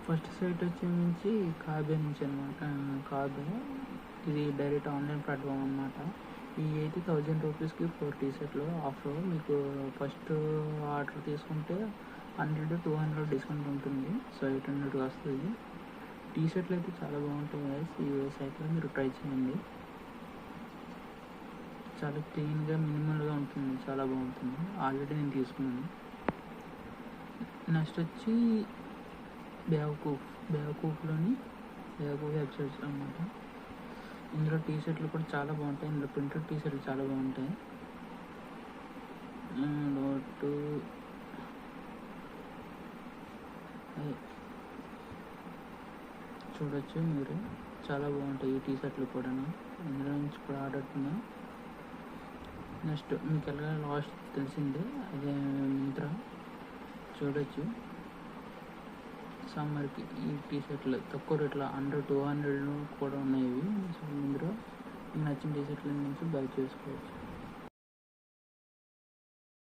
First sight వచ్చి కాబే నుంచి అనమాట. కాబే ఇది డైరెక్ట్ ఆన్లైన్ ప్లాట్ఫామ్ అనమాట. ఈ అయితే 1000 రూపీస్కి 4 టీ షర్ట్లు ఆఫర్. మీకు ఫస్ట్ ఆర్డర్ తీసుకుంటే 100-200 డిస్కౌంట్ ఉంటుంది. సో 800 వస్తుంది. టీ షర్ట్లు అయితే చాలా బాగుంటాయి గైస్. ఈ సైట్లో మీరు ట్రై చేయండి. చాలా క్లీన్గా మినిమల్గా ఉంటుంది, చాలా బాగుంటుంది. ఆల్రెడీ నేను తీసుకున్నాను. నెక్స్ట్ వచ్చి బేవకూఫ్లోని బేవకూఫ్ వెబ్సైట్స్ అనమాట. ఇందులో టీ షర్ట్లు కూడా చాలా బాగుంటాయి. ఇందులో ప్రింటెడ్ టీ షర్ట్లు చాలా బాగుంటాయి. చూడొచ్చు మీరు, చాలా బాగుంటాయి ఈ టీ షర్ట్లు కూడా. ఇందులో నుంచి కూడా ఆర్డర్ ఉన్నా. నెక్స్ట్ మీకు ఎలా లాస్ట్ తెలిసిందే, అదే మింత్రా. చూడొచ్చు సమ్మర్కి ఈ టీ షర్ట్లు తక్కువ రేట్లో 100-200 కూడా ఉన్నాయి. సో ఇందులో మీకు నచ్చిన టీ షర్ట్ల నుంచి బై చేసుకోవచ్చు.